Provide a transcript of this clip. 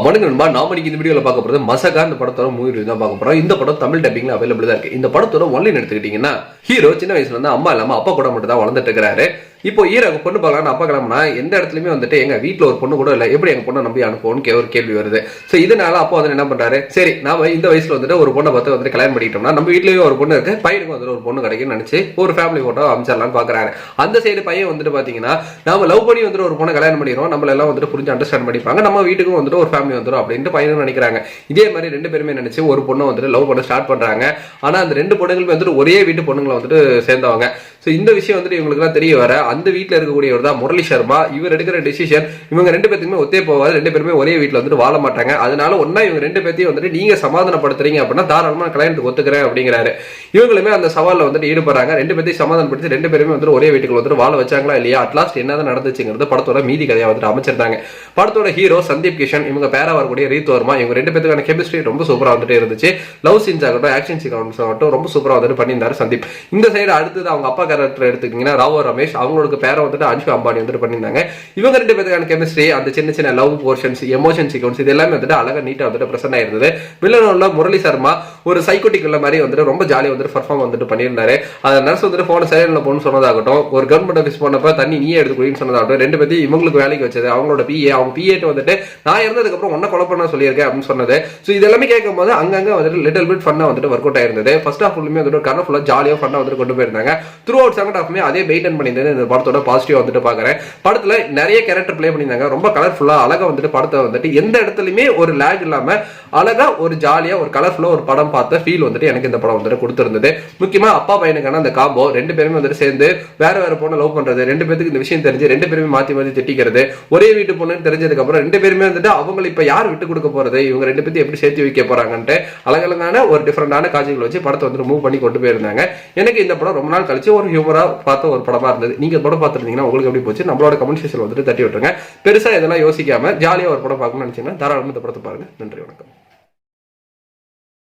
வணக்கம் நண்பா. நாம இந்த வீடியோல பார்க்க போறது மசகா இந்த படத்தோட மூவி ரிவ்யூ தான் பார்க்க போறோம். இந்த படம் தமிழ் டப்பிங்ல அவைலபிள் தான் இருக்கு. இந்த படத்தோட ஒன்லைன் எடுத்துக்கிட்டீங்கன்னா, ஹீரோ சின்ன வயசுல இருந்து அம்மா இல்லாம அப்பா கூட மட்டும் தான் வளர்ந்துட்டு இருக்காரு. இப்போ ஹீரோக்கு பொண்ணு பார்க்கலாம் அப்பா கிளம்புனா எந்த இடத்துலயுமே வந்துட்டு எங்க வீட்டுல ஒரு பொண்ணு கூட இல்ல, எப்படி எங்க பொண்ணை நம்பி அனுப்புவோம்னு ஒரு கேள்வி வருது. சோ இதனால அப்பா வந்து என்ன பண்றாரு, சரி நாம இந்த வயசுல வந்துட்டு ஒரு பொண்ணை பார்த்து வந்துட்டு கல்யாணம் பண்ணிட்டோம்னா நம்ம வீட்லயும் ஒரு பொண்ணு இருக்கு, பையனுக்கு வந்துட்டு ஒரு பொண்ணு கிடைக்குன்னு நினைச்சு ஒரு ஃபேமிலி போட்டோ அமைச்சிடலாம்னு பாக்குறாரு. அந்த சைடு பையன் வந்துட்டு பாத்தீங்கன்னா, நாம லவ் பண்ணி வந்துட்டு ஒரு பொண்ணை கல்யாணம் பண்ணிடுவோம், நம்மள எல்லாம் வந்துட்டு புரிஞ்சு அண்டர்ஸ்டாண்ட் பண்ணிப்பாங்க, நம்ம வீட்டுக்கும் வந்துட்டு ஒரு ஃபேமிலி வந்துடும் அப்படின்ட்டு பையனும் நினைக்கிறாங்க. இதே மாதிரி ரெண்டு பேருமே நினைச்சு ஒரு பொண்ணை வந்துட்டு லவ் பண்ண ஸ்டார்ட் பண்றாங்க. ஆனா அந்த ரெண்டு பொண்ணுங்களுமே வந்துட்டு ஒரே வீட்டு பொண்ணுங்களை வந்துட்டு சேர்ந்தவங்க. ஸோ இந்த விஷயம் வந்துட்டு இவங்களுக்குலாம் தெரிய வர அந்த வீட்டில் இருக்கக்கூடியவர் தான் முரளி சர்மா. இவர் எடுக்கிற டிசிஷன் இவங்க ரெண்டு பேருக்குமே ஒத்தே போகாது, ரெண்டு பேருமே ஒரே வீட்டில் வந்துட்டு வாழ மாட்டாங்க. அதனால ஒன்னா இவங்க ரெண்டு பேர்த்தையும் வந்துட்டு நீங்க சமாதானப்படுத்துறீங்க அப்படின்னா தாராளமா கல்யாணத்துக்கு ஒத்துக்கிறேன் அப்படிங்கிறாரு. இவங்களுமே அந்த சவாலில் வந்துட்டு ஈடுபடுறாங்க. ரெண்டு பேர்த்தையும் சமாதானப்படுத்தி ரெண்டு பேருமே வந்துட்டு ஒரே வீட்டுக்குள்ள வந்துட்டு வாழ வச்சாங்களா இல்லையா, அட்லாஸ்ட் என்னதான் நடந்துச்சுங்கிறது படத்தோட மீதி கதையா வந்துட்டு அமைச்சிருந்தாங்க. படத்தோட ஹீரோ சந்தீப் கிஷன், இவங்க பேரா வரக்கூடிய ரீத் வர்மா, இவங்க ரெண்டு பேருக்கான கெமிஸ்ட்ரி ரொம்ப சூப்பரா வந்துட்டு இருந்துச்சு. லவ் சீன்ஸ் ஆகட்டும், ஆக்ஷன் சீக்வன்ஸ் ஆகட்டும் ரொம்ப சூப்பரா வந்துட்டு பண்ணியிருந்தாரு சந்தீப். இந்த சைடு அடுத்தது அவங்க அப்பா கேரக்டர் எடுத்துக்கிட்டீங்கன்னா ராவோ ரமேஷ், அவங்களுக்கு பேரை வந்துட்டு அன்ஷு அம்பானி வந்துட்டு பண்ணியிருந்தாங்க. இவங்க ரெண்டு பேருக்கான கெமிஸ்ட்ரி, அந்த சின்ன சின்ன லவ் போர்ஷன்ஸ், எமோஷன் சீக்வன்ஸ் இது எல்லாமே வந்துட்டு அழகா நீட்டா வந்துட்டு பிரசன்ட் ஆயிருந்தது. வில்லனோட முரளி சர்மா ஒரு சைக்கோட்டிக் உள்ள மாதிரி வந்துட்டு ரொம்ப ஜாலியா வந்துட்டு பர்ஃபார்ம் வந்துட்டு பண்ணியிருந்தாரு. அந்த நர்ஸ் வந்துட்டு போன சைலண்ட்ல போன்னு சொன்னதாகட்டும், ஒரு கவர்மெண்ட் ஆஃபீஸ் போனப்ப தண்ணி நீயே எடுத்துக்கொள்ளின்னு சொன்னதாகட்டும், ரெண்டு பேரும் இவங்களுக்கு வேலைக்கு வச்சது அவங்களோட பிஏ, அவங்க பிஏட்டு வந்துட்டு நான் இருந்ததுக்கு அப்புறம் ஒன்ன கொலை பண்ண சொல்லியிருக்கேன் அப்படின்னு சொன்னது. ஸோ இது எல்லாமே கேட்கும் போது அங்கங்க வந்துட்டு லிட்டில் பிட் ஃபன்னா வந்துட்டு ஒர்க் அவுட் ஆயிருந்தது. ஃபர்ஸ்ட் ஹாஃப் ஃபுல்லுமே வந்துட்டு கலர்ஃபுல்லா ஜாலியா ஃபன்னா வந்துட்டு கொண்டு போயிருந்தாங்க. த்ரூ அவுட் செகண்ட் ஹாஃப்மே அதே மெயின்டைன் பண்ணியிருந்தது இந்த படத்தோட பாசிட்டிவ் வந்துட்டு பாக்குறேன். படத்துல நிறைய கேரக்டர் பிளே பண்ணியிருந்தாங்க, ரொம்ப கலர்ஃபுல்லா அழகா வந்துட்டு படத்தை வந்துட்டு எந்த இடத்துலயுமே ஒரு லேக் இல்லாம அழகா ஒரு ஜாலியா ஒரு கலர்ஃபுல்லா ஒரு படம் பார்த்த ஃபீல் வந்துட்டு எனக்கு இந்த படம் வந்துட்டு கொடுத்திருந்தது. முக்கியமா அப்பா பையனுக்கான அந்த காம்போ, ரெண்டு பேருமே வந்துட்டு சேர்ந்து வேற வேற பொண்ணை லவ் பண்றது, ரெண்டு பேருக்கு இந்த விஷயம் தெரிஞ்சு ரெண்டு பேருமே மாத்தி மாத்தி திட்டிக்கிறது, ஒரே வீட்டு பொண்ணுன்னு தெரிஞ்சதுக்கு அப்புறம் ரெண்டு பேருமே வந்துட்டு அவங்க இப்ப யார் விட்டு கொடுக்க போறது, இவங்க ரெண்டு பேரும் எப்படி சேர்த்து வைக்க போறாங்கன்ட்டு அழகழகான ஒரு டிஃபரெண்டான காட்சிகள் வச்சு படத்தை வந்து மூவ் பண்ணி கொண்டு போயிருந்தாங்க. எனக்கு இந்த படம் ரொம்ப நாள் கழிச்சு ஒரு ஹியூமரா பார்த்த ஒரு படமா இருந்தது. நீங்க படம் பார்த்துருந்தீங்கன்னா உங்களுக்கு எப்படி போச்சு நம்மளோட கமெண்ட் செக்ஷன்ல வந்துட்டு தட்டி விட்டுருங்க. பெருசா இதெல்லாம் யோசிக்காம ஜாலியா ஒரு படம் பார்க்கணும்னு நினைச்சீங்கன்னா தாராளமா இந்த படத்தை பாருங்க. நன்றி, வணக்கம்.